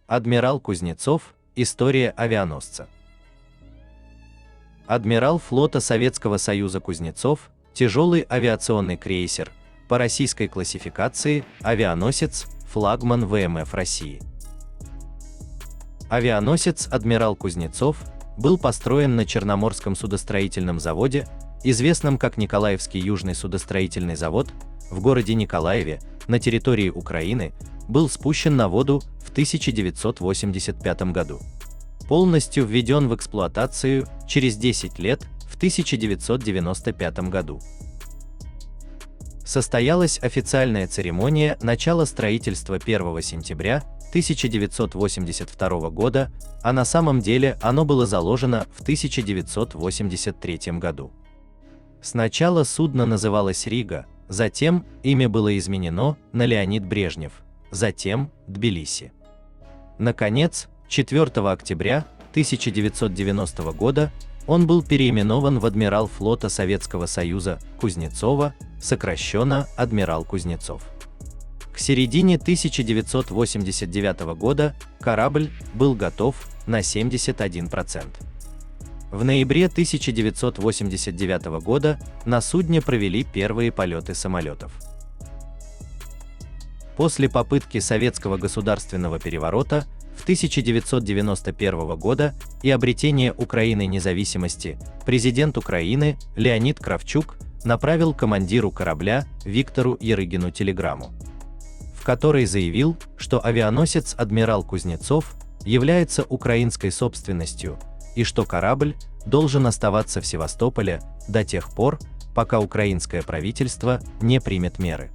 Адмирал Кузнецов. История авианосца. Адмирал флота Советского Союза Кузнецов, тяжелый авиационный крейсер, по российской классификации авианосец, флагман ВМФ России. Авианосец «Адмирал Кузнецов» был построен на Черноморском судостроительном заводе, известном как Николаевский южный судостроительный завод, в городе Николаеве, на территории Украины, был спущен на воду в 1985 году. Полностью введен в эксплуатацию через 10 лет, в 1995 году. Состоялась официальная церемония начала строительства 1 сентября 1982 года, а на самом деле оно было заложено в 1983 году. Сначала судно называлось «Рига», затем имя было изменено на Леонид Брежнев, затем Тбилиси. Наконец, 4 октября 1990 года он был переименован в адмирал флота Советского Союза Кузнецова, сокращенно «Адмирал Кузнецов». К середине 1989 года корабль был готов на 71%. В ноябре 1989 года на судне провели первые полеты самолетов. После попытки советского государственного переворота в 1991 года и обретения Украины независимости, президент Украины Леонид Кравчук направил командиру корабля Виктору Ярыгину телеграмму, в которой заявил, что авианосец «Адмирал Кузнецов» является украинской собственностью и что корабль должен оставаться в Севастополе до тех пор, пока украинское правительство не примет меры.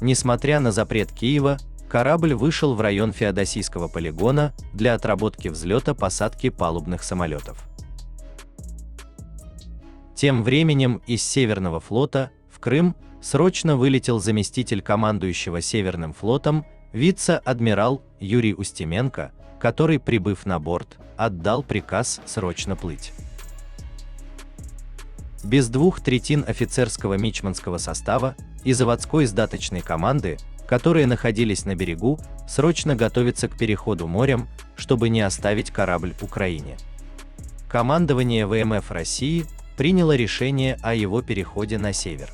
Несмотря на запрет Киева, корабль вышел в район Феодосийского полигона для отработки взлета-посадки палубных самолетов. Тем временем из Северного флота в Крым срочно вылетел заместитель командующего Северным флотом, вице-адмирал Юрий Устименко, который, прибыв на борт, отдал приказ срочно плыть. Без 2/3 офицерского мичманского состава и заводской сдаточной команды, которые находились на берегу, срочно готовятся к переходу морем, чтобы не оставить корабль Украине. Командование ВМФ России приняло решение о его переходе на север.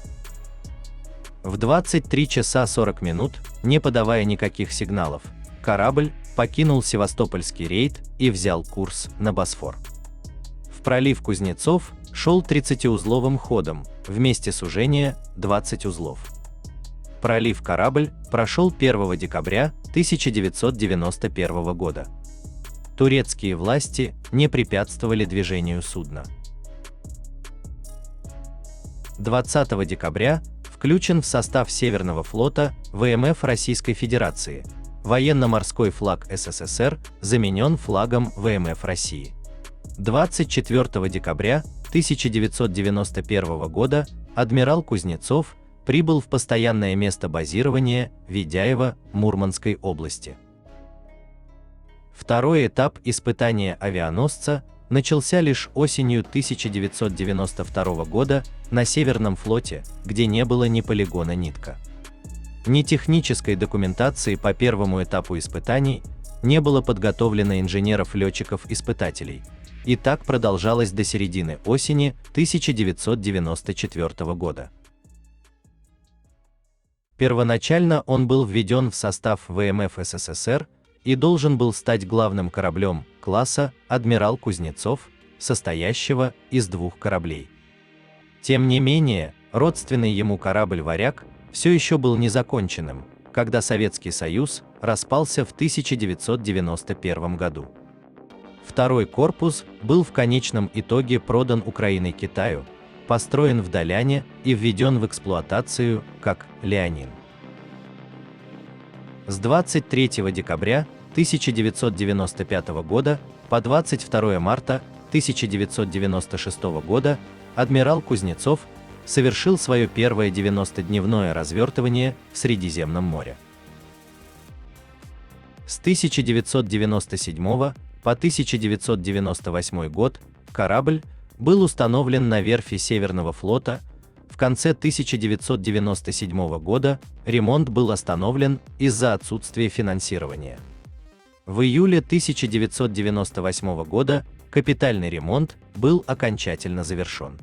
В 23 часа 40 минут, не подавая никаких сигналов, корабль покинул Севастопольский рейд и взял курс на Босфор. В пролив Кузнецов шел 30-узловым ходом, вместе сужения 20 узлов. Пролив корабль прошел 1 декабря 1991 года. Турецкие власти не препятствовали движению судна. 20 декабря включен в состав Северного флота ВМФ Российской Федерации. Военно-морской флаг СССР заменен флагом ВМФ России. 24 декабря 1991 года адмирал Кузнецов прибыл в постоянное место базирования Ведяево Мурманской области. Второй этап испытания авианосца начался лишь осенью 1992 года на Северном флоте, где не было ни полигона Нитка. Ни технической документации по первому этапу испытаний, не было подготовлено инженеров-летчиков-испытателей. И так продолжалось до середины осени 1994 года. Первоначально он был введен в состав ВМФ СССР и должен был стать главным кораблем класса «Адмирал Кузнецов», состоящего из 2 кораблей. Тем не менее, родственный ему корабль «Варяг» все еще был незаконченным, когда Советский Союз распался в 1991 году. Второй корпус был в конечном итоге продан Украиной Китаю, построен в Даляне и введен в эксплуатацию как «Леонин». С 23 декабря 1995 года по 22 марта 1996 года адмирал Кузнецов совершил свое первое 90-дневное развертывание в Средиземном море. С 1997 по 1998 год корабль был установлен на верфи Северного флота, в конце 1997 года ремонт был остановлен из-за отсутствия финансирования. В июле 1998 года капитальный ремонт был окончательно завершен.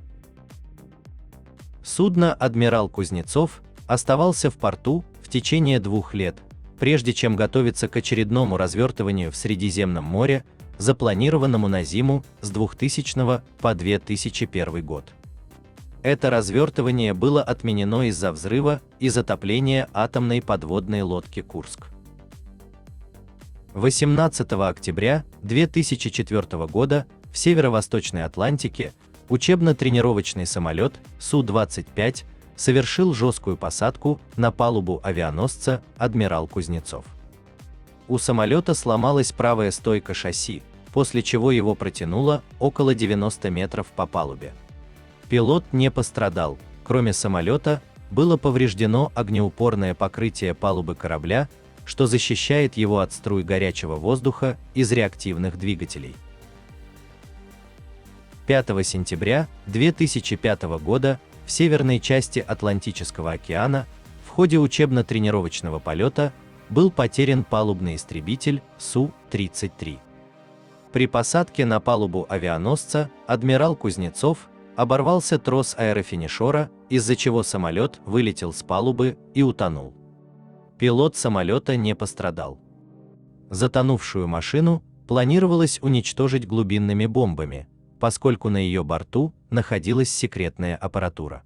Судно «Адмирал Кузнецов» оставался в порту в течение 2 лет, прежде чем готовиться к очередному развертыванию в Средиземном море, запланированному на зиму с 2000 по 2001 год. Это развертывание было отменено из-за взрыва и затопления атомной подводной лодки «Курск». 18 октября 2004 года в Северо-Восточной Атлантике учебно-тренировочный самолет Су-25 совершил жесткую посадку на палубу авианосца «Адмирал Кузнецов». У самолета сломалась правая стойка шасси, после чего его протянуло около 90 метров по палубе. Пилот не пострадал, кроме самолета было повреждено огнеупорное покрытие палубы корабля, что защищает его от струй горячего воздуха из реактивных двигателей. 5 сентября 2005 года в северной части Атлантического океана в ходе учебно-тренировочного полета был потерян палубный истребитель Су-33. При посадке на палубу авианосца «Адмирал Кузнецов» оборвался трос аэрофинишера, из-за чего самолет вылетел с палубы и утонул. Пилот самолета не пострадал. Затонувшую машину планировалось уничтожить глубинными бомбами, поскольку на ее борту находилась секретная аппаратура.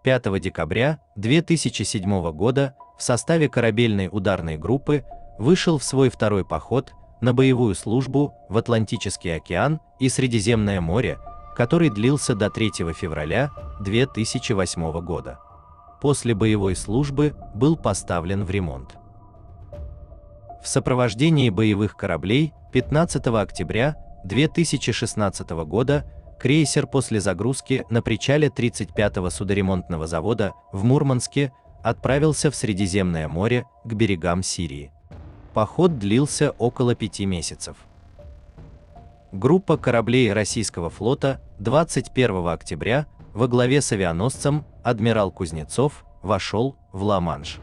5 декабря 2007 года в составе корабельной ударной группы вышел в свой второй поход на боевую службу в Атлантический океан и Средиземное море, который длился до 3 февраля 2008 года. После боевой службы был поставлен в ремонт. В сопровождении боевых кораблей 15 октября 2016 года крейсер после загрузки на причале 35-го судоремонтного завода в Мурманске отправился в Средиземное море к берегам Сирии. Поход длился около 5 месяцев. Группа кораблей российского флота 21 октября во главе с авианосцем «Адмирал Кузнецов» вошел в Ла-Манш.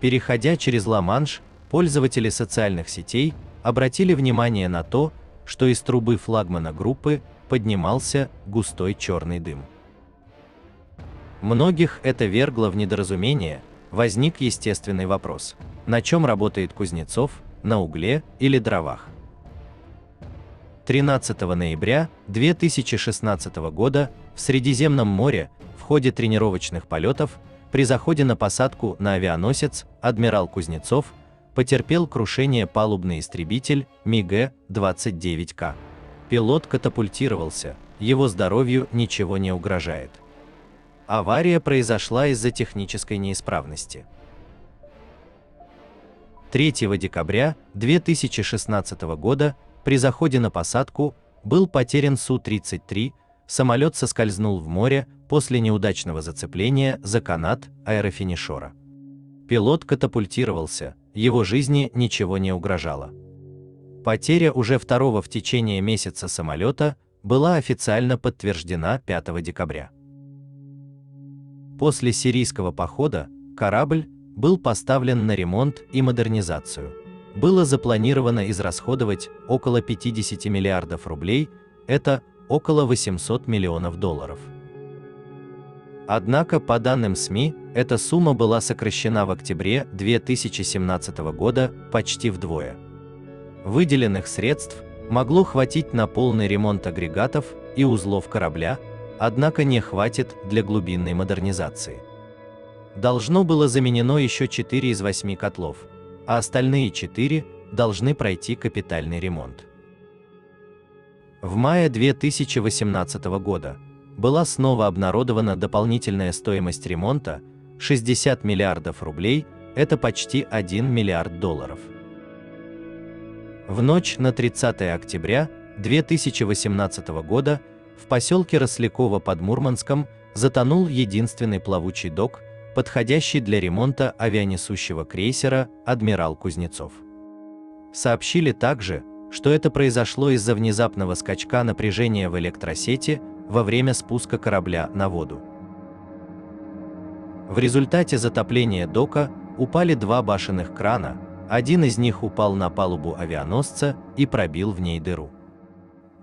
Переходя через Ла-Манш, пользователи социальных сетей обратили внимание на то, что из трубы флагмана группы поднимался густой черный дым. Многих это вергло в недоразумение, возник естественный вопрос: на чем работает Кузнецов, на угле или дровах? 13 ноября 2016 года в Средиземном море в ходе тренировочных полетов при заходе на посадку на авианосец «Адмирал Кузнецов» потерпел крушение палубный истребитель МиГ-29К. Пилот катапультировался, его здоровью ничего не угрожает. Авария произошла из-за технической неисправности. 3 декабря 2016 года при заходе на посадку был потерян Су-33, самолет соскользнул в море после неудачного зацепления за канат аэрофинишера. Пилот катапультировался, его жизни ничего не угрожало. Потеря уже второго в течение месяца самолета была официально подтверждена 5 декабря. После сирийского похода корабль был поставлен на ремонт и модернизацию. Было запланировано израсходовать около 50 миллиардов рублей, это около 800 миллионов долларов. Однако, по данным СМИ, эта сумма была сокращена в октябре 2017 года почти вдвое. Выделенных средств могло хватить на полный ремонт агрегатов и узлов корабля, однако не хватит для глубинной модернизации. Должно было заменено еще 4 из 8 котлов, а остальные 4 должны пройти капитальный ремонт. В мае 2018 года была снова обнародована дополнительная стоимость ремонта – 60 миллиардов рублей, это почти 1 миллиард долларов. В ночь на 30 октября 2018 года в поселке Росляково под Мурманском затонул единственный плавучий док, подходящий для ремонта авианесущего крейсера «Адмирал Кузнецов». Сообщили также, что это произошло из-за внезапного скачка напряжения в электросети, во время спуска корабля на воду. В результате затопления дока упали два башенных крана, один из них упал на палубу авианосца и пробил в ней дыру.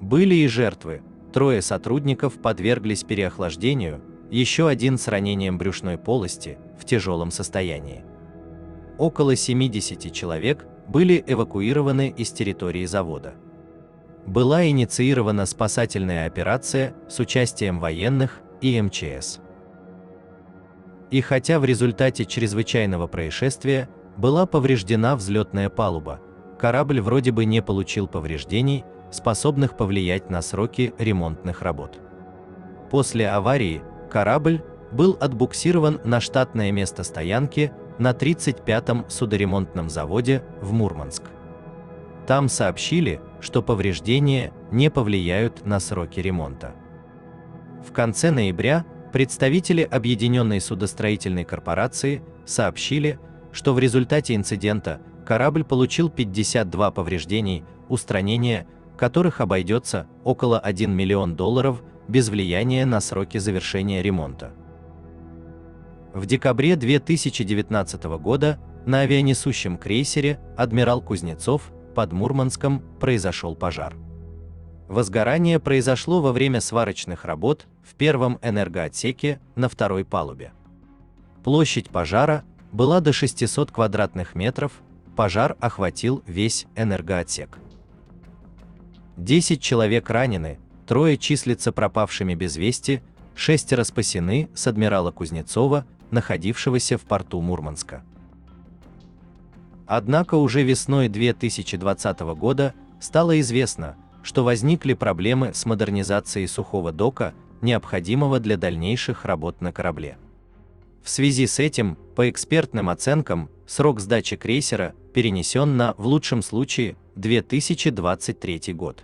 Были и жертвы, 3 сотрудников подверглись переохлаждению, еще один с ранением брюшной полости в тяжелом состоянии. Около 70 человек были эвакуированы из территории завода. Была инициирована спасательная операция с участием военных и МЧС. И хотя в результате чрезвычайного происшествия была повреждена взлетная палуба, корабль вроде бы не получил повреждений, способных повлиять на сроки ремонтных работ. После аварии корабль был отбуксирован на штатное место стоянки на 35-м судоремонтном заводе в Мурманск. Там сообщили, что повреждения не повлияют на сроки ремонта. В конце ноября представители Объединенной судостроительной корпорации сообщили, что в результате инцидента корабль получил 52 повреждений, устранение которых обойдется около $1 миллион без влияния на сроки завершения ремонта. В декабре 2019 года на авианесущем крейсере «Адмирал Кузнецов» под Мурманском произошел пожар. Возгорание произошло во время сварочных работ в первом энергоотсеке на второй палубе. Площадь пожара была до 600 квадратных метров, пожар охватил весь энергоотсек. 10 человек ранены, 3 числятся пропавшими без вести, 6 спасены с «Адмирала Кузнецова», находившегося в порту Мурманска. Однако уже весной 2020 года стало известно, что возникли проблемы с модернизацией сухого дока, необходимого для дальнейших работ на корабле. В связи с этим, по экспертным оценкам, срок сдачи крейсера перенесен на, в лучшем случае, 2023 год.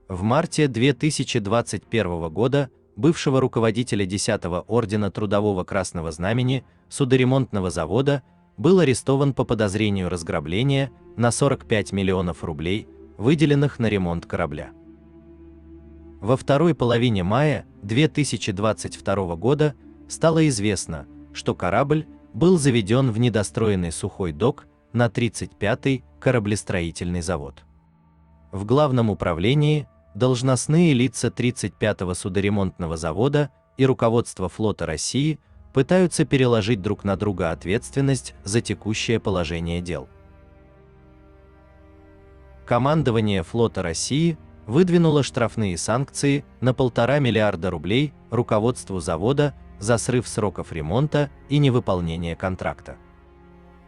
В марте 2021 года бывшего руководителя 10-го ордена Трудового Красного Знамени судоремонтного завода был арестован по подозрению разграбления на 45 миллионов рублей, выделенных на ремонт корабля. Во второй половине мая 2022 года стало известно, что корабль был заведен в недостроенный сухой док на 35-й кораблестроительный завод. В главном управлении должностные лица 35-го судоремонтного завода и руководство флота России пытаются переложить друг на друга ответственность за текущее положение дел. Командование флота России выдвинуло штрафные санкции на 1,5 миллиарда рублей руководству завода за срыв сроков ремонта и невыполнение контракта.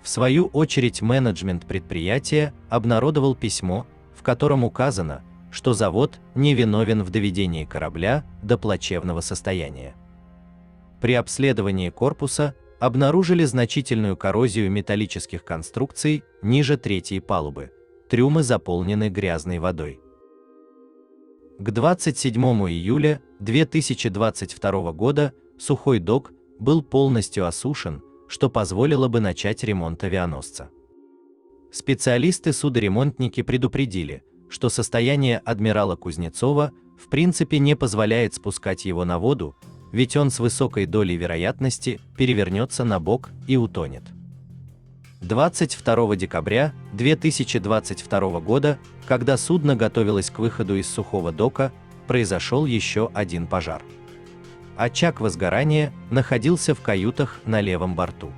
В свою очередь менеджмент предприятия обнародовал письмо, в котором указано, что завод не виновен в доведении корабля до плачевного состояния. При обследовании корпуса обнаружили значительную коррозию металлических конструкций ниже 3-й палубы, трюмы заполнены грязной водой. К 27 июля 2022 года сухой док был полностью осушен, что позволило бы начать ремонт авианосца. Специалисты-судоремонтники предупредили, что состояние «Адмирала Кузнецова» в принципе не позволяет спускать его на воду, ведь он с высокой долей вероятности перевернется на бок и утонет. 22 декабря 2022 года, когда судно готовилось к выходу из сухого дока, произошел еще один пожар. Очаг возгорания находился в каютах на левом борту.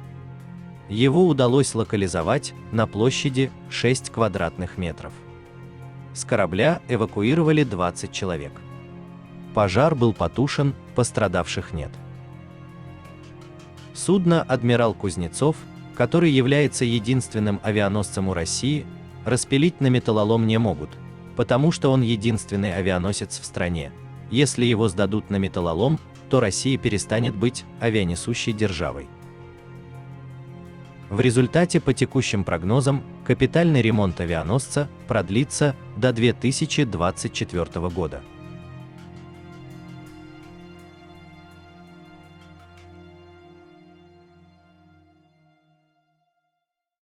Его удалось локализовать на площади 6 квадратных метров. С корабля эвакуировали 20 человек. Пожар был потушен, пострадавших нет. Судно «Адмирал Кузнецов», который является единственным авианосцем у России, распилить на металлолом не могут, потому что он единственный авианосец в стране. Если его сдадут на металлолом, то Россия перестанет быть авианесущей державой. В результате, по текущим прогнозам, капитальный ремонт авианосца продлится до 2024 года.